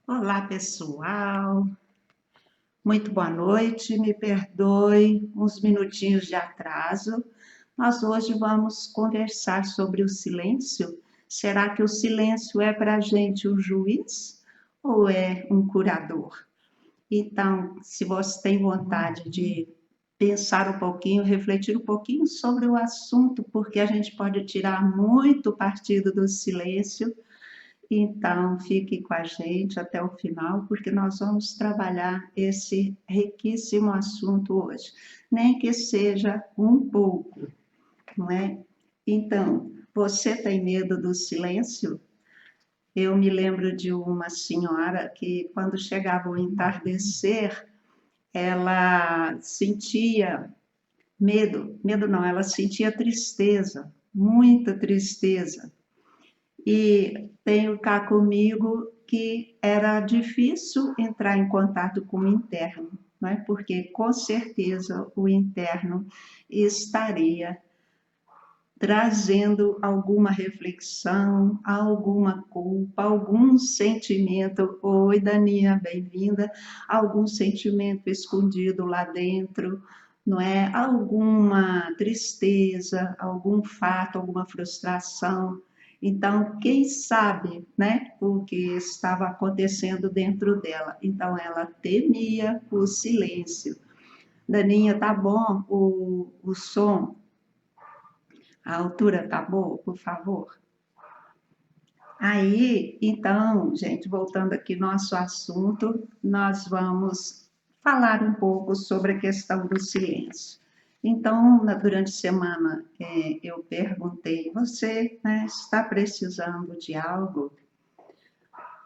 Olá, pessoal. Muito boa noite. Me perdoe uns minutinhos de atraso. Nós hoje vamos conversar sobre o silêncio. Será que o silêncio é para a gente um juiz ou é um curador? Então, se você tem vontade de pensar um pouquinho, refletir um pouquinho sobre o assunto, porque a gente pode tirar muito partido do silêncio, então, fique com a gente até o final, porque nós vamos trabalhar esse riquíssimo assunto hoje, nem que seja um pouco, não é? Então, você tem medo do silêncio? Eu me lembro de uma senhora que, quando chegava o entardecer, ela sentia medo não, ela sentia tristeza, muita tristeza. E tenho cá comigo que era difícil entrar em contato com o interno, né? Porque com certeza o interno estaria trazendo alguma reflexão, alguma culpa, algum sentimento. Oi, Daninha, bem-vinda. Algum sentimento escondido lá dentro, não é? Alguma tristeza, algum fato, alguma frustração. Então, quem sabe, né, o que estava acontecendo dentro dela? Então, ela temia o silêncio. Daninha, tá bom o som? A altura tá boa, por favor? Aí, então, gente, voltando aqui no nosso assunto, nós vamos falar um pouco sobre a questão do silêncio. Então, durante a semana, eu perguntei, você, né, está precisando de algo?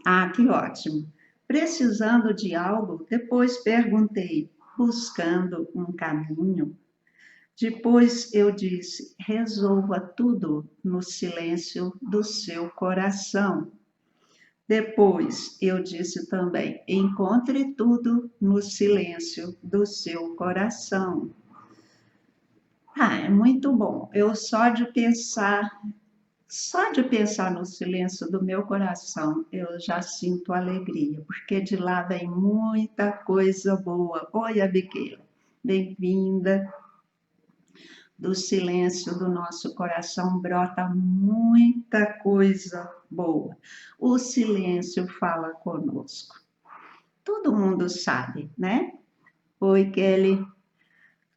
Ah, que ótimo. Precisando de algo? Depois perguntei, buscando um caminho? Depois eu disse: resolva tudo no silêncio do seu coração. Depois eu disse também: encontre tudo no silêncio do seu coração. Ah, é muito bom. Eu só de pensar no silêncio do meu coração, eu já sinto alegria, porque de lá vem muita coisa boa. Oi, Abigail, bem-vinda. Do silêncio do nosso coração brota muita coisa boa. O silêncio fala conosco. Todo mundo sabe, né? Oi, Kelly.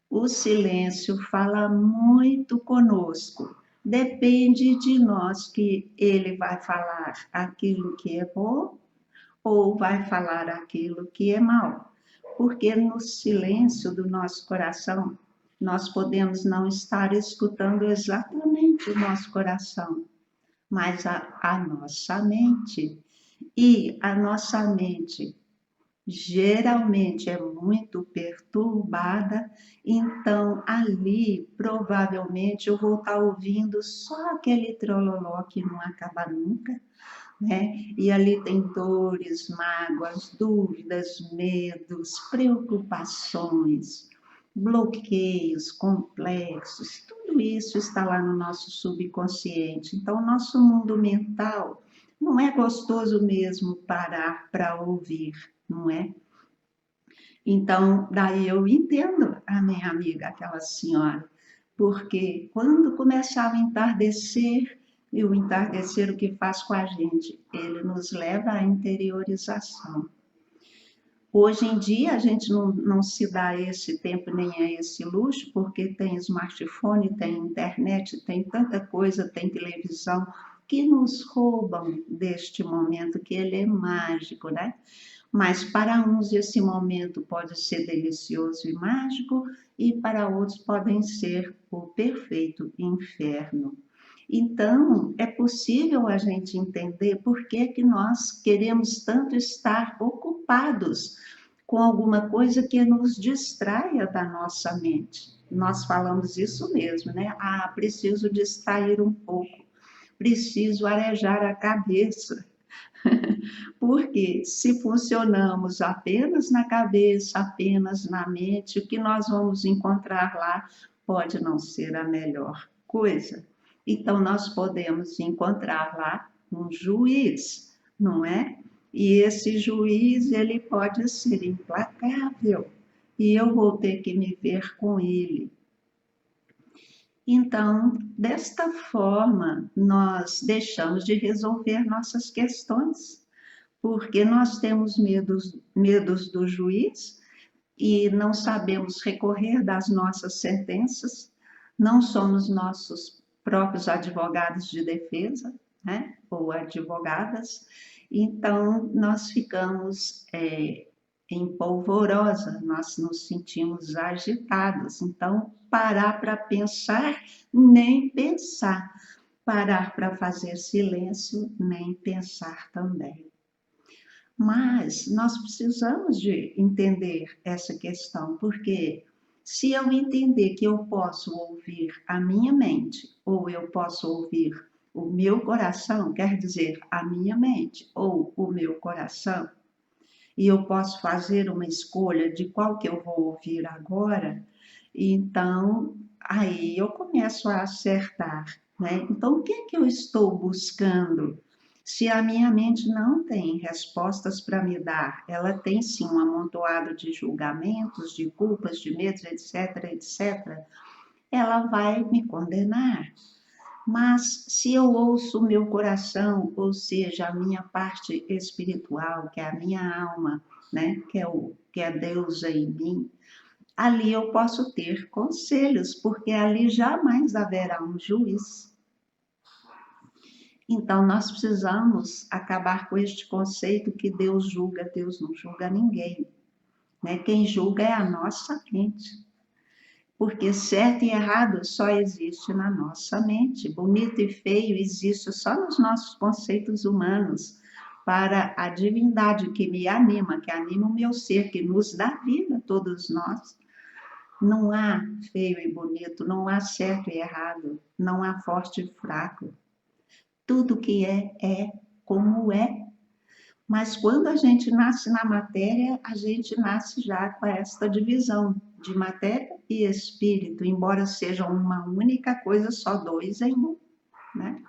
O silêncio fala muito conosco. Depende de nós que ele vai falar aquilo que é bom ou vai falar aquilo que é mal. Porque no silêncio do nosso coração, nós podemos não estar escutando exatamente o nosso coração, mas a nossa mente. E a nossa mente geralmente é muito perturbada, então ali provavelmente eu vou estar ouvindo só aquele trololó que não acaba nunca, né? E ali tem dores, mágoas, dúvidas, medos, preocupações, bloqueios, complexos, tudo isso está lá no nosso subconsciente. Então, o nosso mundo mental não é gostoso mesmo parar para ouvir, não é? Então, daí eu entendo a minha amiga, aquela senhora, porque quando começava a entardecer, e o entardecer o que faz com a gente? Ele nos leva à interiorização. Hoje em dia a gente não se dá esse tempo nem a esse luxo, porque tem smartphone, tem internet, tem tanta coisa, tem televisão, que nos roubam deste momento que ele é mágico, né? Mas para uns esse momento pode ser delicioso e mágico, e para outros podem ser o perfeito inferno. Então, é possível a gente entender por que que nós queremos tanto estar ocupados com alguma coisa que nos distraia da nossa mente. Nós falamos isso mesmo, né? Ah, preciso distrair um pouco, preciso arejar a cabeça. Porque se funcionamos apenas na cabeça, apenas na mente, o que nós vamos encontrar lá? pode não ser a melhor coisa. Então, nós podemos encontrar lá um juiz, não é? E esse juiz, ele pode ser implacável, e eu vou ter que me ver com ele. Então, desta forma, nós deixamos de resolver nossas questões, porque nós temos medos do juiz e não sabemos recorrer das nossas sentenças, não somos nossos próprios advogados de defesa, né? Ou advogadas, então nós ficamos em polvorosa, nós nos sentimos agitados. Então, parar para pensar, nem pensar. Parar para fazer silêncio, nem pensar também. Mas nós precisamos de entender essa questão, porque se eu entender que eu posso ouvir a minha mente, ou eu posso ouvir o meu coração, quer dizer, a minha mente ou o meu coração, e eu posso fazer uma escolha de qual que eu vou ouvir agora, então aí eu começo a acertar, né? Então, o que é que eu estou buscando? Se a minha mente não tem respostas para me dar, ela tem sim um amontoado de julgamentos, de culpas, de medos, etc, etc, ela vai me condenar. Mas se eu ouço o meu coração, ou seja, a minha parte espiritual, que é a minha alma, né, que é Deus em mim, ali eu posso ter conselhos, porque ali jamais haverá um juiz. Então, nós precisamos acabar com este conceito que Deus julga, Deus não julga ninguém, né? Quem julga é a nossa mente. Porque certo e errado só existe na nossa mente. Bonito e feio existe só nos nossos conceitos humanos. Para a divindade que me anima, que anima o meu ser, que nos dá vida, todos nós, não há feio e bonito, não há certo e errado, não há forte e fraco. Tudo que é como é. Mas quando a gente nasce na matéria, a gente nasce já com esta divisão de matéria e espírito, embora sejam uma única coisa, só dois em um, né?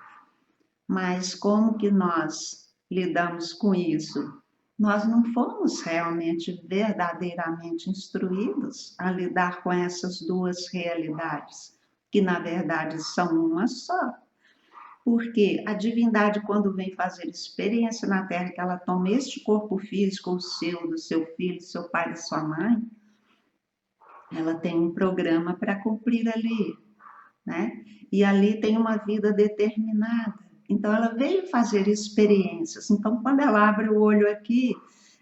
Mas como que nós lidamos com isso? Nós não fomos realmente, verdadeiramente instruídos a lidar com essas duas realidades, que na verdade são uma só. Porque a divindade, quando vem fazer experiência na Terra, que ela toma este corpo físico, o seu, do seu filho, do seu pai, da sua mãe, ela tem um programa para cumprir ali, né? E ali tem uma vida determinada. Então, ela veio fazer experiências. Então, quando ela abre o olho aqui,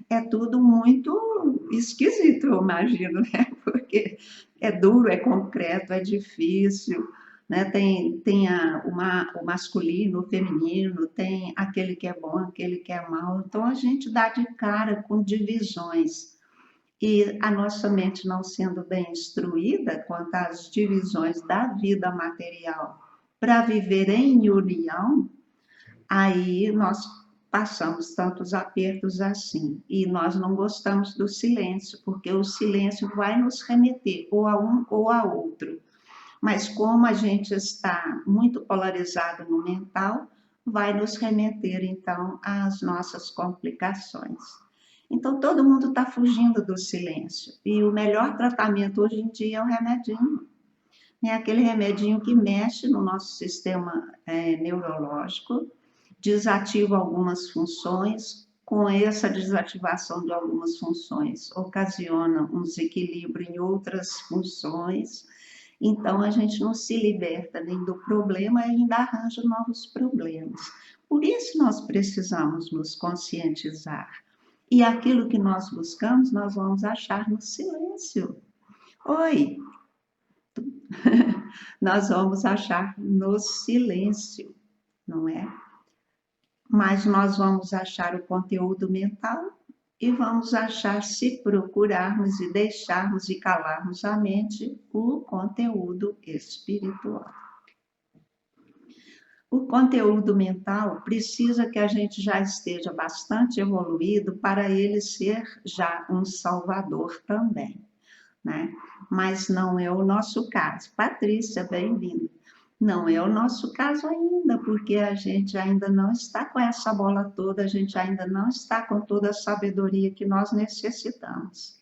é tudo muito esquisito, eu imagino, né? Porque é duro, é concreto, é difícil, né? Tem o masculino, o feminino, tem aquele que é bom, aquele que é mau. Então, a gente dá de cara com divisões. E a nossa mente não sendo bem instruída quanto às divisões da vida material para viver em união, aí nós passamos tantos apertos assim. E nós não gostamos do silêncio, porque o silêncio vai nos remeter ou a um ou a outro. Mas como a gente está muito polarizado no mental, vai nos remeter então às nossas complicações. Então todo mundo está fugindo do silêncio. E o melhor tratamento hoje em dia é o remedinho. É aquele remedinho que mexe no nosso sistema neurológico, desativa algumas funções, com essa desativação de algumas funções, ocasiona um desequilíbrio em outras funções, então a gente não se liberta nem do problema e ainda arranja novos problemas. Por isso nós precisamos nos conscientizar. E aquilo que nós buscamos, nós vamos achar no silêncio. Oi, nós vamos achar no silêncio, não é? Mas nós vamos achar o conteúdo mental e vamos achar, se procurarmos e deixarmos e calarmos a mente, o conteúdo espiritual. O conteúdo mental precisa que a gente já esteja bastante evoluído para ele ser já um salvador também. né? Mas não é o nosso caso. Patrícia, bem-vinda. Não é o nosso caso ainda, porque a gente ainda não está com essa bola toda, a gente ainda não está com toda a sabedoria que nós necessitamos.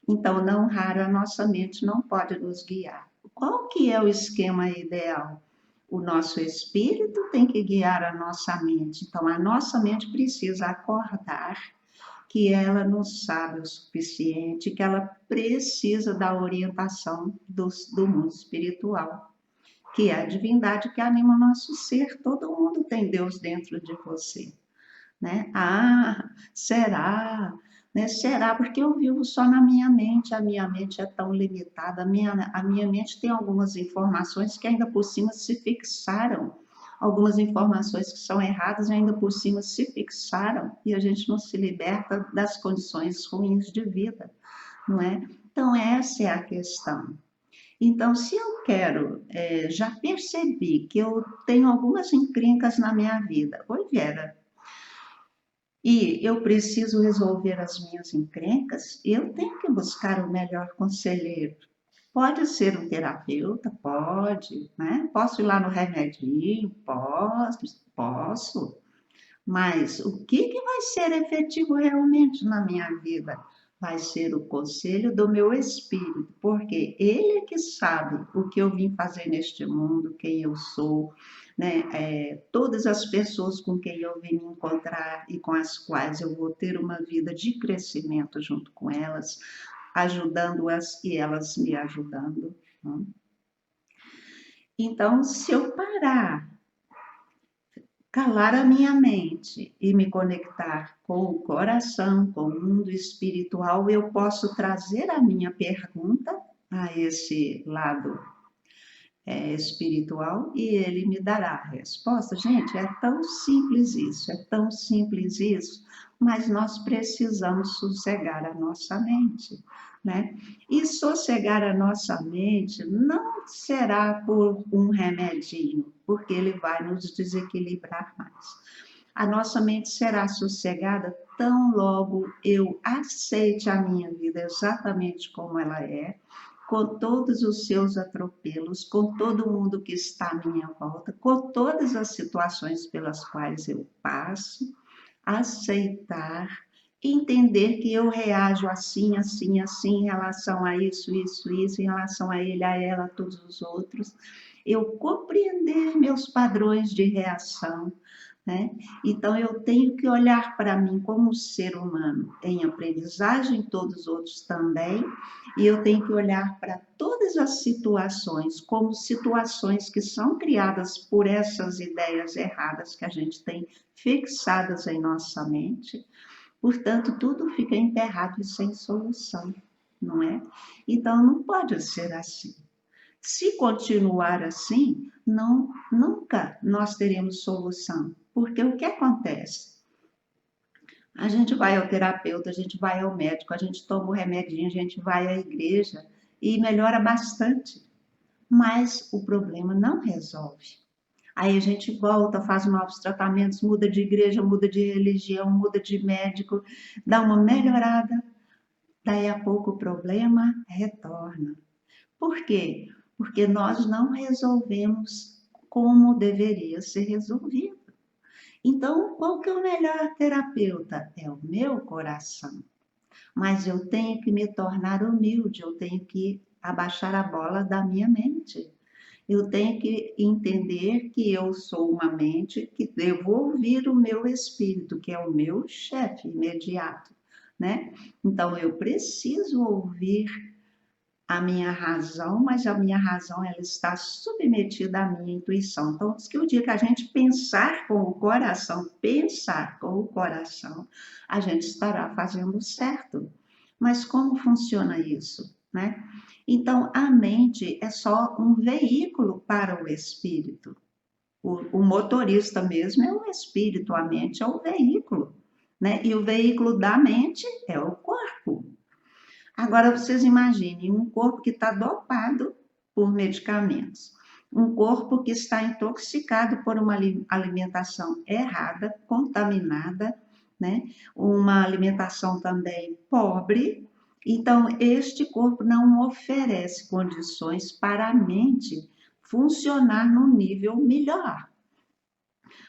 Então, não raro, a nossa mente não pode nos guiar. Qual que é o esquema ideal? O nosso espírito tem que guiar a nossa mente. Então, a nossa mente precisa acordar que ela não sabe o suficiente, que ela precisa da orientação do mundo espiritual, que é a divindade que anima o nosso ser. Todo mundo tem Deus dentro de você, né? Ah, será? Né? Será? Porque eu vivo só na minha mente, a minha mente é tão limitada, a minha mente tem algumas informações que ainda por cima se fixaram, algumas informações que são erradas e ainda por cima se fixaram, e a gente não se liberta das condições ruins de vida, não é? Então, essa é a questão. Então, se eu quero, já percebi que eu tenho algumas encrencas na minha vida. Oi, Vera. E eu preciso resolver as minhas encrencas, eu tenho que buscar o melhor conselheiro. Pode ser um terapeuta, pode, né? Posso ir lá no remedinho, posso. Mas o que vai ser efetivo realmente na minha vida? Vai ser o conselho do meu espírito, porque ele é que sabe o que eu vim fazer neste mundo, quem eu sou, né? Todas as pessoas com quem eu vim me encontrar e com as quais eu vou ter uma vida de crescimento junto com elas, ajudando-as e elas me ajudando. Né? Então, se eu parar, calar a minha mente e me conectar com o coração, com o mundo espiritual, eu posso trazer a minha pergunta a esse lado espiritual e ele me dará a resposta. Gente, é tão simples isso, é tão simples isso, mas nós precisamos sossegar a nossa mente, né? E sossegar a nossa mente não será por um remedinho, porque ele vai nos desequilibrar mais. A nossa mente será sossegada tão logo eu aceite a minha vida exatamente como ela é, com todos os seus atropelos, com todo mundo que está à minha volta, com todas as situações pelas quais eu passo, aceitar, entender que eu reajo assim, assim, assim em relação a isso, isso, isso, em relação a ele, a ela, a todos os outros. Eu compreender meus padrões de reação, né? Então, eu tenho que olhar para mim como ser humano em aprendizagem, todos os outros também, e eu tenho que olhar para todas as situações como situações que são criadas por essas ideias erradas que a gente tem fixadas em nossa mente. Portanto, tudo fica enterrado e sem solução, não é? Então, não pode ser assim. Se continuar assim, nunca nós teremos solução. Porque o que acontece? A gente vai ao terapeuta, a gente vai ao médico, a gente toma o remedinho, a gente vai à igreja e melhora bastante. Mas o problema não resolve. Aí a gente volta, faz novos tratamentos, muda de igreja, muda de religião, muda de médico, dá uma melhorada. Daí a pouco o problema retorna. Por quê? Porque nós não resolvemos como deveria ser resolvido. Então, qual que é o melhor terapeuta? É o meu coração. Mas eu tenho que me tornar humilde, eu tenho que abaixar a bola da minha mente. Eu tenho que entender que eu sou uma mente que devo ouvir o meu espírito, que é o meu chefe imediato, né? Então, eu preciso ouvir a minha razão, mas a minha razão ela está submetida à minha intuição. Então, diz que o dia que a gente pensar com o coração, a gente estará fazendo certo. Mas como funciona isso, né? Então, a mente é só um veículo para o espírito. O motorista mesmo é o espírito, a mente é o veículo, né? E o veículo da mente é o corpo. Agora, vocês imaginem um corpo que está dopado por medicamentos, um corpo que está intoxicado por uma alimentação errada, contaminada, né? Uma alimentação também pobre, Então, este corpo não oferece condições para a mente funcionar num nível melhor.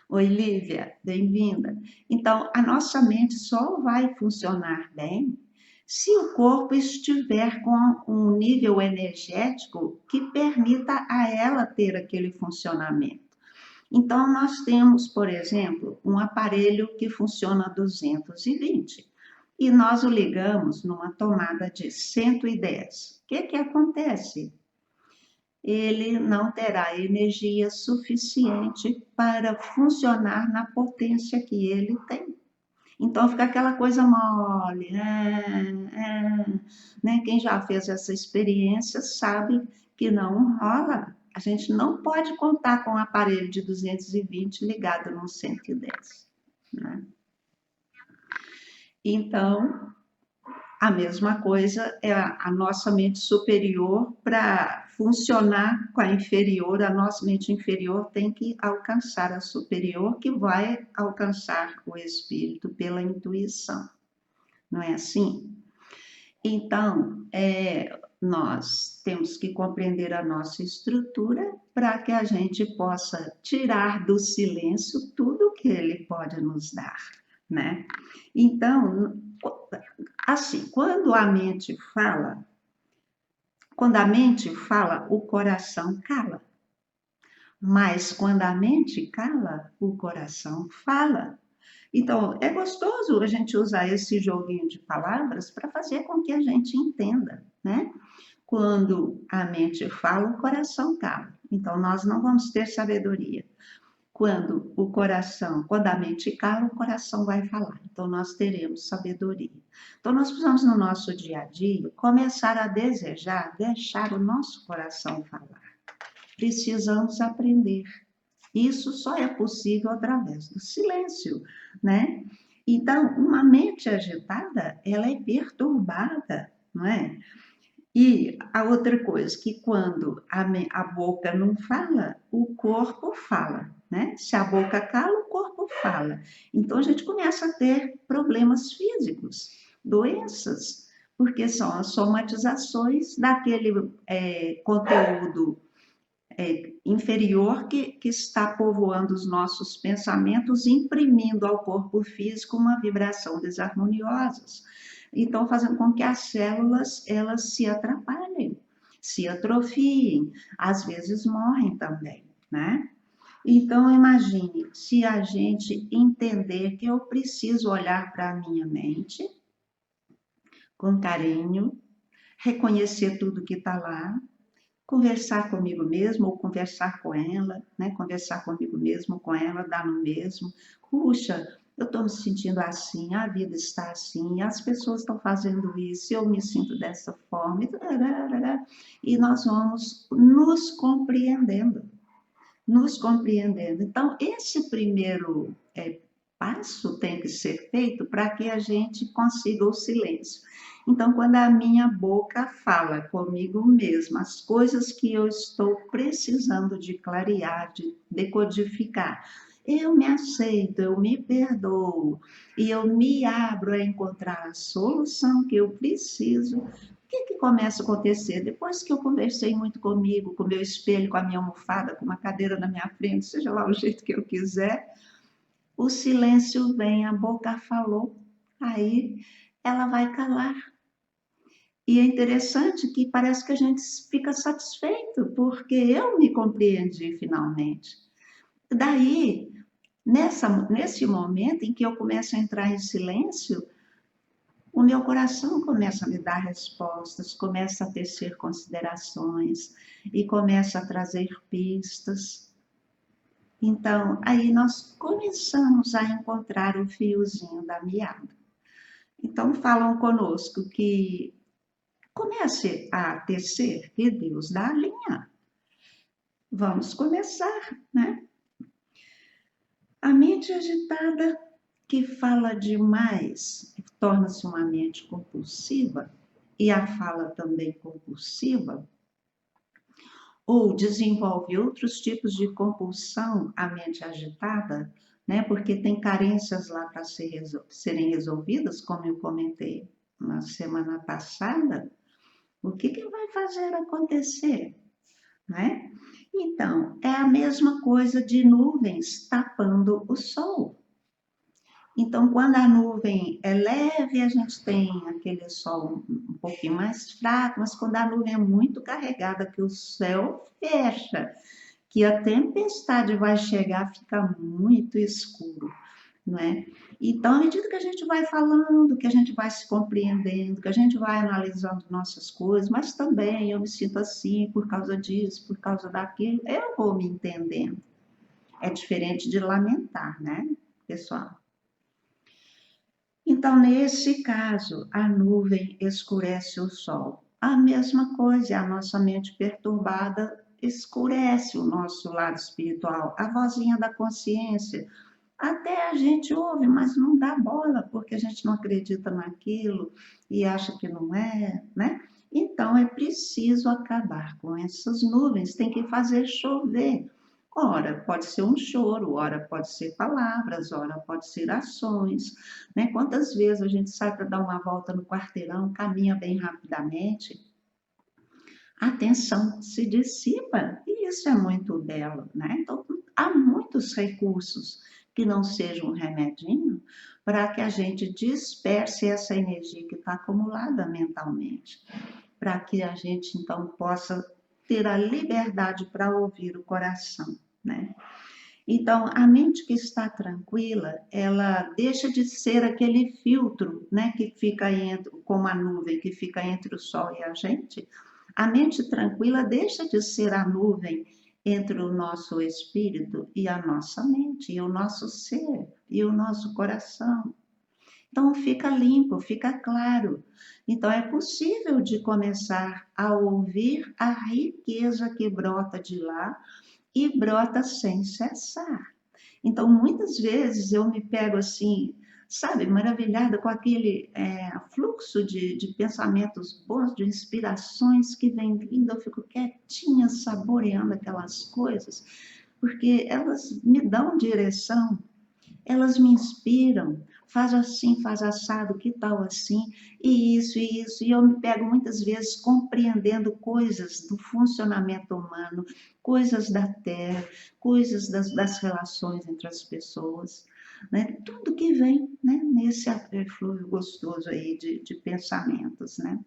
Oi, Lívia, bem-vinda. Então, a nossa mente só vai funcionar bem se o corpo estiver com um nível energético que permita a ela ter aquele funcionamento. Então, nós temos, por exemplo, um aparelho que funciona a 220 e nós o ligamos numa tomada de 110. O que acontece? Ele não terá energia suficiente para funcionar na potência que ele tem. Então fica aquela coisa mole, né? Quem já fez essa experiência sabe que não rola. A gente não pode contar com um aparelho de 220 ligado no 110, né? Então, a mesma coisa é a nossa mente superior para funcionar com a inferior, a nossa mente inferior tem que alcançar a superior, que vai alcançar o espírito pela intuição. Não é assim? Então, nós temos que compreender a nossa estrutura para que a gente possa tirar do silêncio tudo que ele pode nos dar, né? Então, assim, quando a mente fala, o coração cala. Mas quando a mente cala, o coração fala. Então, é gostoso a gente usar esse joguinho de palavras para fazer com que a gente entenda, né? Quando a mente fala, o coração cala. Então, nós não vamos ter sabedoria. Quando a mente cala, o coração vai falar. Então, nós teremos sabedoria. Então, nós precisamos, no nosso dia a dia, começar a desejar, deixar o nosso coração falar. Precisamos aprender. Isso só é possível através do silêncio, né? Então, uma mente agitada, ela é perturbada, não é? E a outra coisa, que quando a boca não fala, o corpo fala, né? Se a boca cala, o corpo fala. Então a gente começa a ter problemas físicos, doenças, porque são as somatizações daquele conteúdo inferior que está povoando os nossos pensamentos, imprimindo ao corpo físico uma vibração desarmoniosa. Então, fazendo com que as células elas se atrapalhem, se atrofiem, às vezes morrem também, né? Então, imagine se a gente entender que eu preciso olhar para a minha mente com carinho, reconhecer tudo que está lá, conversar comigo mesmo ou conversar com ela, né? Conversar comigo mesmo, com ela, dá no mesmo. Puxa, eu estou me sentindo assim, a vida está assim, as pessoas estão fazendo isso, eu me sinto dessa forma, e nós vamos nos compreendendo, nos compreendendo. Então, esse primeiro passo tem que ser feito para que a gente consiga o silêncio. Então, quando a minha boca fala comigo mesma as coisas que eu estou precisando de clarear, de decodificar, eu me aceito, eu me perdoo e eu me abro a encontrar a solução que eu preciso. O que começa a acontecer? Depois que eu conversei muito comigo, com o meu espelho, com a minha almofada, com uma cadeira na minha frente, seja lá o jeito que eu quiser, o silêncio vem, a boca falou, aí ela vai calar. E é interessante que parece que a gente fica satisfeito, porque eu me compreendi finalmente. Daí, nesse momento em que eu começo a entrar em silêncio, o meu coração começa a me dar respostas, começa a tecer considerações e começa a trazer pistas. Então, aí nós começamos a encontrar o fiozinho da meada. Então, falam conosco que comece a tecer, que Deus dá a linha. Vamos começar, né? A mente agitada que fala demais torna-se uma mente compulsiva e a fala também compulsiva, ou desenvolve outros tipos de compulsão, a mente agitada, né? Porque tem carências lá para serem resolvidas, como eu comentei na semana passada, o que vai fazer acontecer, né? Então, é a mesma coisa de nuvens tapando o sol. Então, quando a nuvem é leve, a gente tem aquele sol um pouquinho mais fraco, mas quando a nuvem é muito carregada, que o céu fecha, que a tempestade vai chegar, fica muito escuro, não é? Então, à medida que a gente vai falando, que a gente vai se compreendendo, que a gente vai analisando nossas coisas, mas também eu me sinto assim por causa disso, por causa daquilo, eu vou me entendendo. É diferente de lamentar, né, pessoal? Então, nesse caso, a nuvem escurece o sol. A mesma coisa, a nossa mente perturbada escurece o nosso lado espiritual, a vozinha da consciência. Até a gente ouve, mas não dá bola, porque a gente não acredita naquilo e acha que não é, né? Então é preciso acabar com essas nuvens, tem que fazer chover. Ora, pode ser um choro, ora pode ser palavras, ora pode ser ações, né? Quantas vezes a gente sai para dar uma volta no quarteirão, caminha bem rapidamente, a tensão se dissipa e isso é muito belo, né? Então, há muitos recursos que não sejam um remedinho para que a gente disperse essa energia que está acumulada mentalmente, para que a gente então possa ter a liberdade para ouvir o coração, né? Então, a mente que está tranquila, ela deixa de ser aquele filtro, né, que fica entre, como a nuvem que fica entre o sol e a gente. A mente tranquila deixa de ser a nuvem entre o nosso espírito e a nossa mente, e o nosso ser, e o nosso coração. Então, fica limpo, fica claro. Então, é possível de começar a ouvir a riqueza que brota de lá e brota sem cessar. Então, muitas vezes eu me pego assim, sabe, maravilhada com aquele fluxo de pensamentos bons, de inspirações que vem vindo, eu fico quietinha, saboreando aquelas coisas, porque elas me dão direção, elas me inspiram, faz assim, faz assado, que tal assim, e isso, e eu me pego muitas vezes compreendendo coisas do funcionamento humano, coisas da terra, coisas das relações entre as pessoas, né? Tudo que vem, né, nesse eflúvio gostoso aí de pensamentos, né?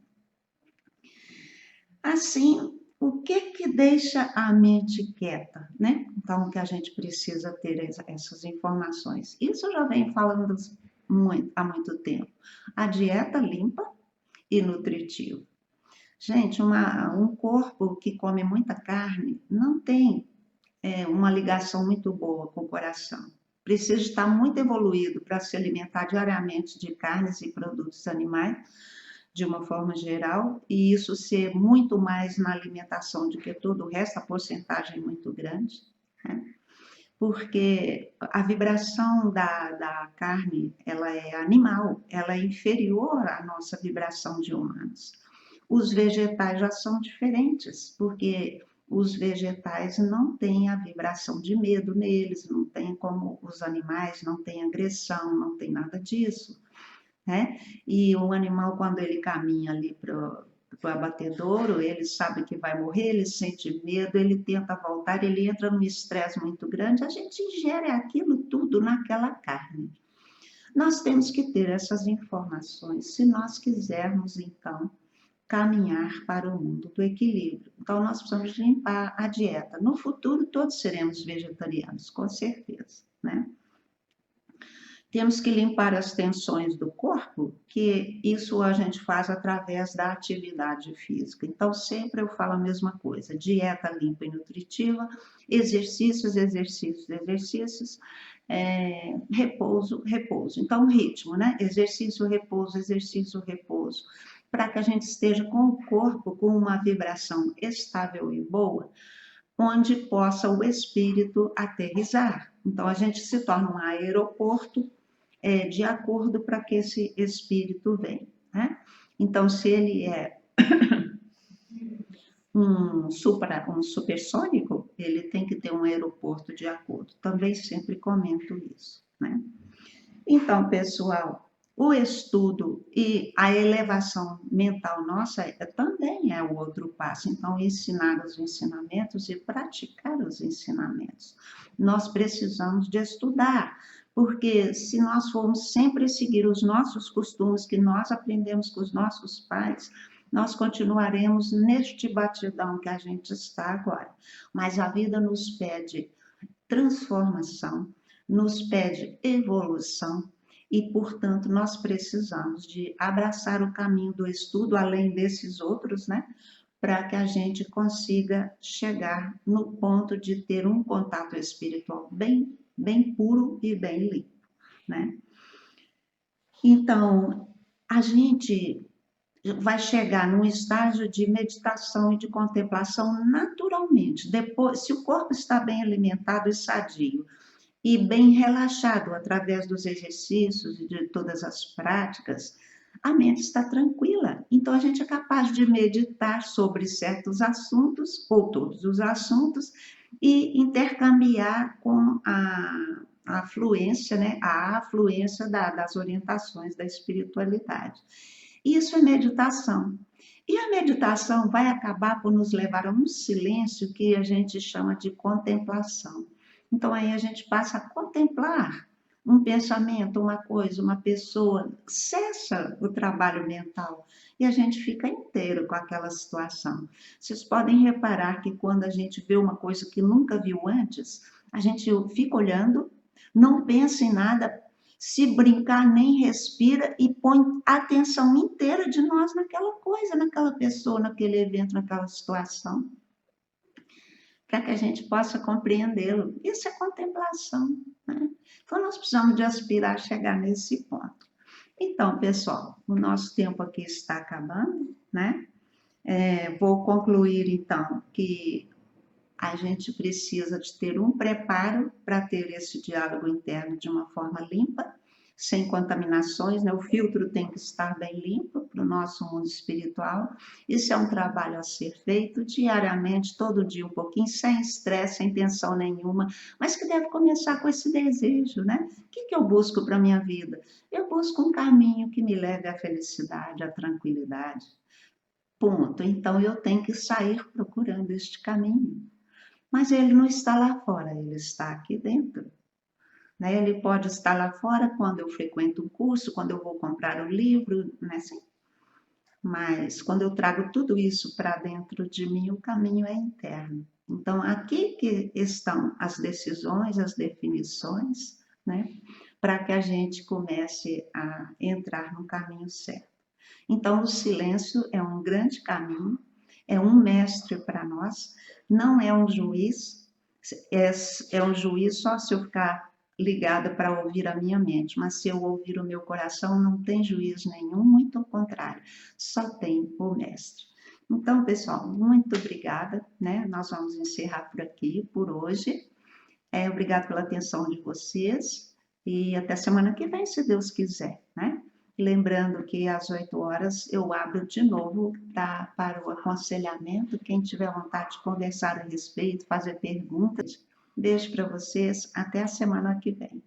Assim, o que que deixa a mente quieta, né? Então, que a gente precisa ter essas informações. Isso eu já venho falando há muito tempo. A dieta limpa e nutritiva. Gente, um corpo que come muita carne não tem uma ligação muito boa com o coração. Precisa estar muito evoluído para se alimentar diariamente de carnes e produtos animais, de uma forma geral, e isso ser muito mais na alimentação do que todo o resto, a porcentagem é muito grande, né? Porque a vibração da carne, ela é animal, ela é inferior à nossa vibração de humanos. Os vegetais já são diferentes, porque os vegetais não têm a vibração de medo neles, não tem como os animais, não tem agressão, não tem nada disso, né? E o animal, quando ele caminha ali para o abatedouro, ele sabe que vai morrer, ele sente medo, ele tenta voltar, ele entra num estresse muito grande, a gente ingere aquilo tudo naquela carne. Nós temos que ter essas informações se nós quisermos, então, caminhar para o mundo do equilíbrio. Então, nós precisamos limpar a dieta. No futuro, todos seremos vegetarianos, com certeza, né? Temos que limpar as tensões do corpo, que isso a gente faz através da atividade física. Então, sempre eu falo a mesma coisa: dieta limpa e nutritiva, exercícios, exercícios, exercícios, repouso, repouso. Então, ritmo, né? Exercício, repouso, para que a gente esteja com o corpo com uma vibração estável e boa, onde possa o espírito aterrissar. Então, a gente se torna um aeroporto de acordo para que esse espírito venha, né? Então, se ele é um supersônico, ele tem que ter um aeroporto de acordo. Também sempre comento isso, né? Então, pessoal, O estudo e a elevação mental nossa também é o outro passo. Então, ensinar os ensinamentos e praticar os ensinamentos. Nós precisamos de estudar, porque se nós formos sempre seguir os nossos costumes que nós aprendemos com os nossos pais, nós continuaremos neste batidão que a gente está agora. Mas a vida nos pede transformação, nos pede evolução e, portanto, nós precisamos de abraçar o caminho do estudo, além desses outros, né? Para que a gente consiga chegar no ponto de ter um contato espiritual bem puro e bem limpo, né? Então, a gente vai chegar num estágio de meditação e de contemplação naturalmente. Depois, se o corpo está bem alimentado e sadio e bem relaxado através dos exercícios e de todas as práticas, a mente está tranquila. Então a gente é capaz de meditar sobre certos assuntos ou todos os assuntos e intercambiar com a afluência, né? A afluência das orientações da espiritualidade. Isso é meditação. E a meditação vai acabar por nos levar a um silêncio que a gente chama de contemplação. Então aí a gente passa a contemplar um pensamento, uma coisa, uma pessoa, cessa o trabalho mental e a gente fica inteiro com aquela situação. Vocês podem reparar que quando a gente vê uma coisa que nunca viu antes, a gente fica olhando, não pensa em nada, se brincar nem respira e põe a atenção inteira de nós naquela coisa, naquela pessoa, naquele evento, naquela situação, para que a gente possa compreendê-lo. Isso é contemplação, né? Então, nós precisamos de aspirar a chegar nesse ponto. Então, pessoal, o nosso tempo aqui está acabando, né? Vou concluir, então, que a gente precisa de ter um preparo para ter esse diálogo interno de uma forma limpa, sem contaminações, né? O filtro tem que estar bem limpo para o nosso mundo espiritual. Isso é um trabalho a ser feito diariamente, todo dia um pouquinho, sem estresse, sem tensão nenhuma, mas que deve começar com esse desejo, né? O que eu busco para a minha vida? Eu busco um caminho que me leve à felicidade, à tranquilidade. Ponto. Então eu tenho que sair procurando este caminho. Mas ele não está lá fora, ele está aqui dentro. Né? Ele pode estar lá fora quando eu frequento um curso, quando eu vou comprar um livro, né? Assim, mas quando eu trago tudo isso para dentro de mim, o caminho é interno. Então, aqui que estão as decisões, as definições, né? Para que a gente comece a entrar no caminho certo. Então, o silêncio é um grande caminho, é um mestre para nós, não é um juiz, é um juiz só se eu ficar ligada para ouvir a minha mente, mas se eu ouvir o meu coração, não tem juízo nenhum, muito ao contrário, só tem o mestre. Então, pessoal, muito obrigada, né? Nós vamos encerrar por aqui, por hoje. Obrigada pela atenção de vocês e até semana que vem, se Deus quiser, né? Lembrando que às 8 horas eu abro de novo para o aconselhamento. Quem tiver vontade de conversar a respeito, fazer perguntas, beijo para vocês. Até a semana que vem.